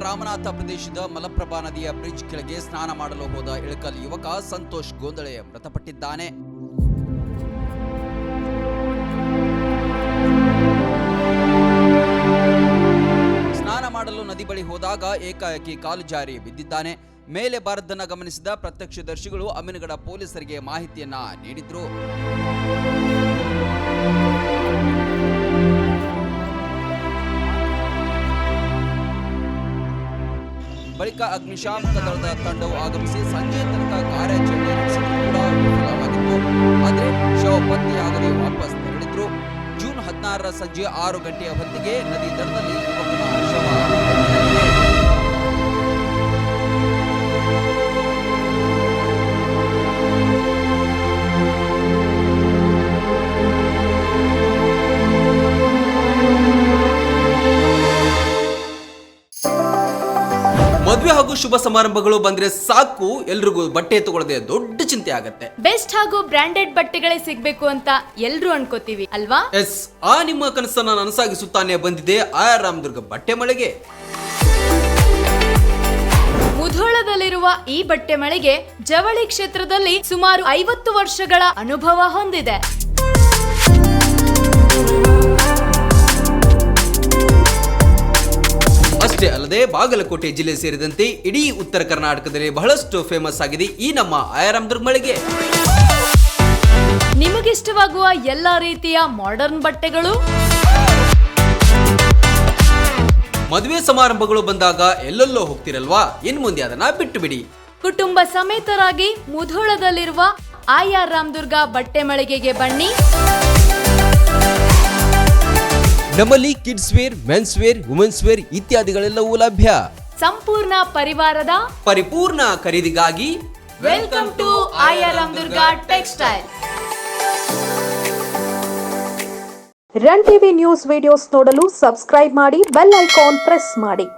ರಾಮನಾಥ ಪ್ರದೇಶದ ಮಲಪ್ರಭಾ ನದಿಯ ಬ್ರಿಡ್ಜ್ ಕೆಳಗೆ ಸ್ನಾನ ಮಾಡಲು ಹೋದ ಇಳಕಲ್ ಯುವಕ ಸಂತೋಷ್ ಗೋಂದಳೆ ಮೃತಪಟ್ಟಿದ್ದಾನೆ. ಸ್ನಾನ ಮಾಡಲು ನದಿ ಬಳಿ ಹೋದಾಗ ಏಕಾಏಕಿ ಕಾಲು ಜಾರಿ ಬಿದ್ದಿದ್ದಾನೆ. ಮೇಲೆ ಬಾರದ್ದನ್ನು ಗಮನಿಸಿದ ಪ್ರತ್ಯಕ್ಷದರ್ಶಿಗಳು ಅಮೀನಗಡ ಪೊಲೀಸರಿಗೆ ಮಾಹಿತಿಯನ್ನ ನೀಡಿದ್ರು. ಬಳಿಕ ಅಗ್ನಿಶಾಮಕ ದಳದ ತಂಡವು ಆಗಮಿಸಿ ಸಂಜೆ ತನಕ ಕಾರ್ಯಾಚರಣೆ ನಡೆಸಿದ್ದು ಕೂಡ ವಿಫಲವಾಗಿತ್ತು. ಆದರೆ ಶವ ಪತ್ತೆಯಾಗದೆ ವಾಪಸ್ ತೆರಳಿದ್ರು. ಜೂನ್ 16ರ ಸಂಜೆ 6 ಗಂಟೆಯ ಹೊತ್ತಿಗೆ ನದಿ ದಡದಲ್ಲಿ ಯುವಕನ ಶವ ಪತ್ತೆಯಾಗಿದೆ. ಮದುವೆ ಹಾಗೂ ಶುಭ ಸಮಾರಂಭಗಳು ಬಂದ್ರೆ ಸಾಕು, ಎಲ್ರಿಗೂ ಬಟ್ಟೆ ತಗೊಳ್ಳದೆ ದೊಡ್ಡ ಚಿಂತೆ ಆಗತ್ತೆ. ಬೆಸ್ಟ್ ಹಾಗೂ ಬ್ರಾಂಡೆಡ್ ಬಟ್ಟೆಗಳೇ ಸಿಗ್ಬೇಕು ಅಂತ ಎಲ್ರು ಅನ್ಕೋತೀವಿ ಅಲ್ವಾ? ಎಸ್, ಆ ನಿಮ್ಮ ಕನಸನ್ನ ನನಸಾಗಿಸುತ್ತಾನೆ ಬಂದಿದೆ ಆರ್ ರಾಮದುರ್ಗ ಬಟ್ಟೆ ಮಳೆಗೆ. ಮುಧೋಳದಲ್ಲಿರುವ ಈ ಬಟ್ಟೆ ಮಳಿಗೆ ಜವಳಿ ಕ್ಷೇತ್ರದಲ್ಲಿ ಸುಮಾರು 50 ವರ್ಷಗಳ ಅನುಭವ ಹೊಂದಿದೆ. ಅಷ್ಟೇ ಅಲ್ಲದೆ ಬಾಗಲಕೋಟೆ ಜಿಲ್ಲೆ ಸೇರಿದಂತೆ ಇಡೀ ಉತ್ತರ ಕರ್ನಾಟಕದಲ್ಲಿ ಬಹಳಷ್ಟು ಫೇಮಸ್ ಆಗಿದೆ ಈ ನಮ್ಮ ರಾಮದುರ್ಗ ಮಳಿಗೆ. ನಿಮಗಿಷ್ಟವಾಗುವ ಎಲ್ಲಾ ರೀತಿಯ ಮಾಡರ್ನ್ ಬಟ್ಟೆಗಳು, ಮದುವೆ ಸಮಾರಂಭಗಳು ಬಂದಾಗ ಎಲ್ಲೆಲ್ಲೋ ಹೋಗ್ತಿರಲ್ವಾ, ಇನ್ ಮುಂದೆ ಅದನ್ನ ಬಿಟ್ಟು ಬಿಡಿ. ಕುಟುಂಬ ಸಮೇತರಾಗಿ ಮುಧೋಳದಲ್ಲಿರುವ ಆರ್ ರಾಮದುರ್ಗ ಬಟ್ಟೆ ಮಳಿಗೆಗೆ ಬನ್ನಿ. ನಮ್ಮಲ್ಲಿ kids wear, men's wear, women's wear ಇತ್ಯಾದಿಗಳೆಲ್ಲವೂ ಲಭ್ಯ. ಸಂಪೂರ್ಣ ಪರಿವಾರದ ಪರಿಪೂರ್ಣ ಖರೀದಿಗಾಗಿ welcome to R Ramdurg textile. Run TV news videos ನೋಡಲು ಸಬ್ಸ್ಕ್ರೈಬ್ ಮಾಡಿ, ಬೆಲ್ ಐಕಾನ್ ಪ್ರೆಸ್ ಮಾಡಿ.